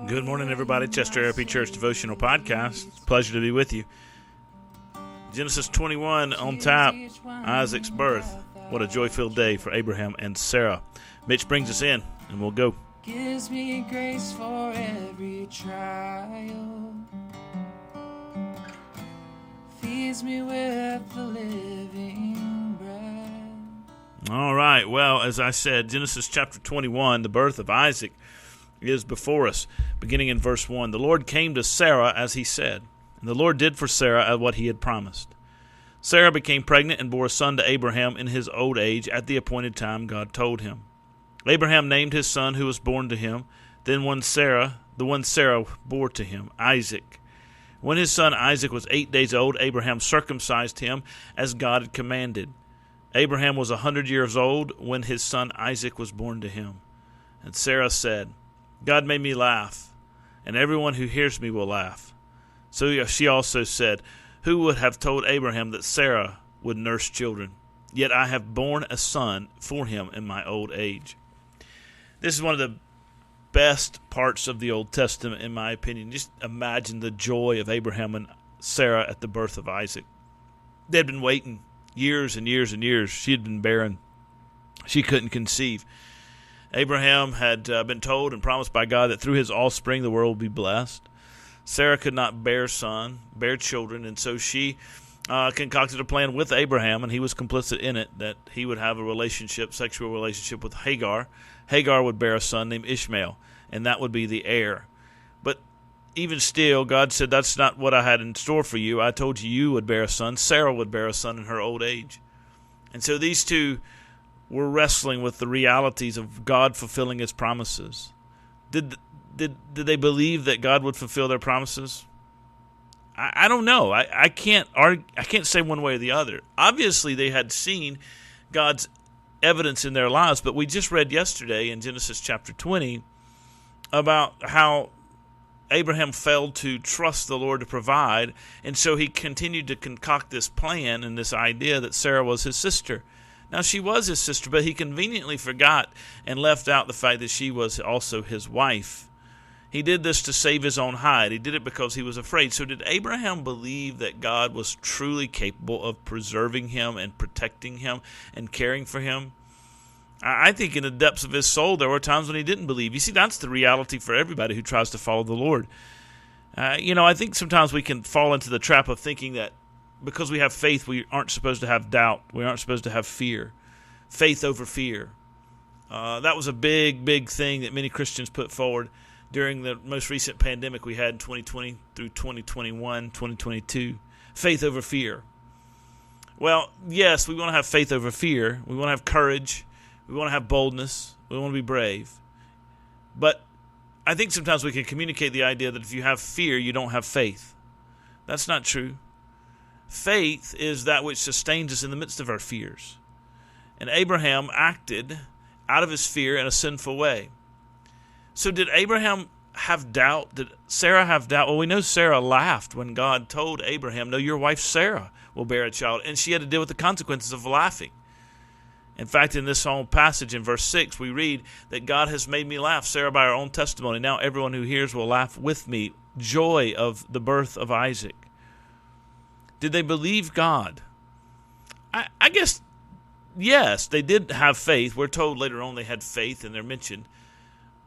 Good morning, everybody. Chester ARP Church Devotional Podcast. Pleasure to be with you. Genesis 21 on tap, Isaac's birth. What a joy-filled day for Abraham and Sarah. Mitch brings us in, and we'll go. Gives me grace for every trial. Feeds me with the living bread. All right. Well, as I said, Genesis chapter 21, the birth of Isaac, is before us, beginning in verse 1. The Lord came to Sarah as he said, and the Lord did for Sarah what he had promised. Sarah became pregnant and bore a son to Abraham in his old age at the appointed time God told him. Abraham named his son who was born to him, the one Sarah bore to him, Isaac. When his son Isaac was 8 days old, Abraham circumcised him as God had commanded. Abraham was 100 years old when his son Isaac was born to him. And Sarah said, God made me laugh, and everyone who hears me will laugh. So she also said, who would have told Abraham that Sarah would nurse children? Yet I have borne a son for him in my old age. This is one of the best parts of the Old Testament, in my opinion. Just imagine the joy of Abraham and Sarah at the birth of Isaac. They had been waiting years and years and years. She had been barren. She couldn't conceive. Abraham had been told and promised by God that through his offspring the world would be blessed. Sarah could not bear children, and so she concocted a plan with Abraham, and he was complicit in it, that he would have a sexual relationship with Hagar. Hagar would bear a son named Ishmael, and that would be the heir. But even still, God said, that's not what I had in store for you. I told you you would bear a son. Sarah would bear a son in her old age. And so these two were wrestling with the realities of God fulfilling his promises. Did they believe that God would fulfill their promises? I don't know. I can't say one way or the other. Obviously, they had seen God's evidence in their lives, but we just read yesterday in Genesis chapter 20 about how Abraham failed to trust the Lord to provide, and so he continued to concoct this plan and this idea that Sarah was his sister. Now, she was his sister, but he conveniently forgot and left out the fact that she was also his wife. He did this to save his own hide. He did it because he was afraid. So did Abraham believe that God was truly capable of preserving him and protecting him and caring for him? I think in the depths of his soul there were times when he didn't believe. You see, that's the reality for everybody who tries to follow the Lord. I think sometimes we can fall into the trap of thinking that because we have faith, we aren't supposed to have doubt. We aren't supposed to have fear. Faith over fear. That was a big, big thing that many Christians put forward during the most recent pandemic we had in 2020 through 2021, 2022. Faith over fear. Well, yes, we want to have faith over fear. We want to have courage. We want to have boldness. We want to be brave. But I think sometimes we can communicate the idea that if you have fear, you don't have faith. That's not true. Faith is that which sustains us in the midst of our fears. And Abraham acted out of his fear in a sinful way. So did Abraham have doubt? Did Sarah have doubt? Well, we know Sarah laughed when God told Abraham, no, your wife Sarah will bear a child. And she had to deal with the consequences of laughing. In fact, in this whole passage in verse 6, we read that God has made me laugh, Sarah by her own testimony. Now everyone who hears will laugh with me. Joy of the birth of Isaac. Did they believe God? I guess, yes, they did have faith. We're told later on they had faith, and they're mentioned.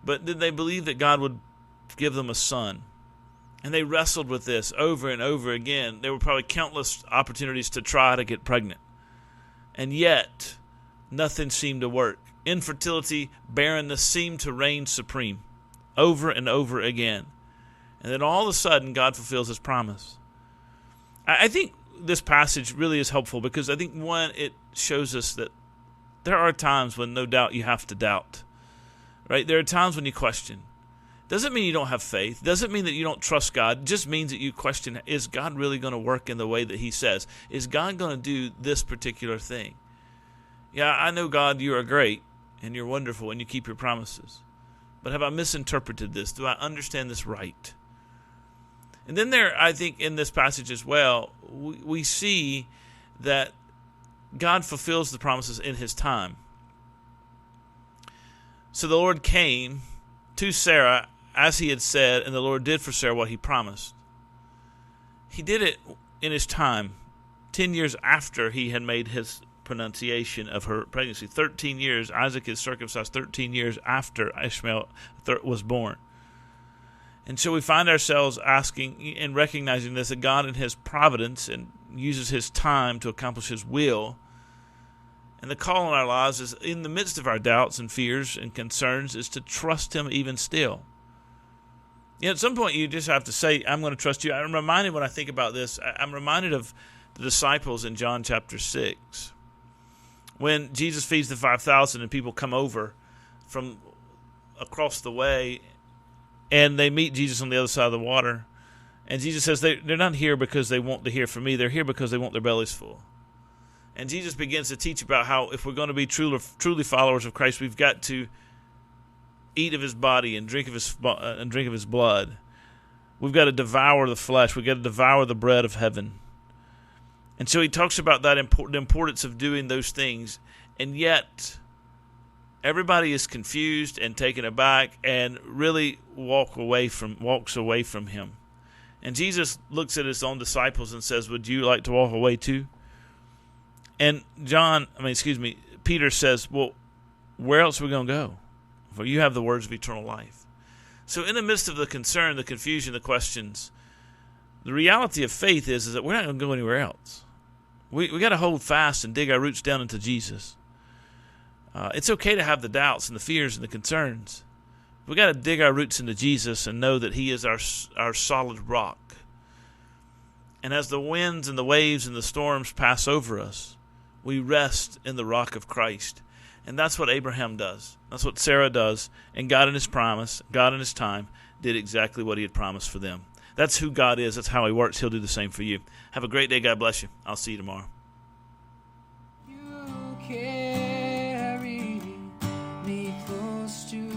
But did they believe that God would give them a son? And they wrestled with this over and over again. There were probably countless opportunities to try to get pregnant. And yet, nothing seemed to work. Infertility, barrenness seemed to reign supreme over and over again. And then all of a sudden, God fulfills his promise. I think this passage really is helpful because I think, one, it shows us that there are times when no doubt you have to doubt. Right? There are times when you question. Doesn't mean you don't have faith. Doesn't mean that you don't trust God. It just means that you question, is God really going to work in the way that he says? Is God going to do this particular thing? Yeah, I know, God, you are great and you're wonderful and you keep your promises. But have I misinterpreted this? Do I understand this right? And then there, I think, in this passage as well, we see that God fulfills the promises in his time. So the Lord came to Sarah as he had said, and the Lord did for Sarah what he promised. He did it in his time, 10 years after he had made his pronunciation of her pregnancy. 13 years, Isaac is circumcised 13 years after Ishmael was born. And so we find ourselves asking and recognizing this, that God in his providence and uses his time to accomplish his will. And the call in our lives is, in the midst of our doubts and fears and concerns, is to trust him even still. At some point you just have to say, I'm going to trust you. I'm reminded, when I think about this, I'm reminded of the disciples in John chapter 6. When Jesus feeds the 5,000 and people come over from across the way and they meet Jesus on the other side of the water. And Jesus says they're not here because they want to hear from me. They're here because they want their bellies full. And Jesus begins to teach about how if we're going to be truly followers of Christ, we've got to eat of his body and drink of his blood. We've got to devour the flesh. We've got to devour the bread of heaven. And so he talks about that the importance of doing those things. And yet, everybody is confused and taken aback and really walks away from him. And Jesus looks at his own disciples and says, would you like to walk away too? And Peter says, well, where else are we going to go? For you have the words of eternal life. So in the midst of the concern, the confusion, the questions, the reality of faith is that we're not going to go anywhere else. We got to hold fast and dig our roots down into Jesus. It's okay to have the doubts and the fears and the concerns. We got to dig our roots into Jesus and know that he is our solid rock. And as the winds and the waves and the storms pass over us, we rest in the rock of Christ. And that's what Abraham does. That's what Sarah does. And God in his promise, God in his time, did exactly what he had promised for them. That's who God is. That's how he works. He'll do the same for you. Have a great day. God bless you. I'll see you tomorrow. You carry me close to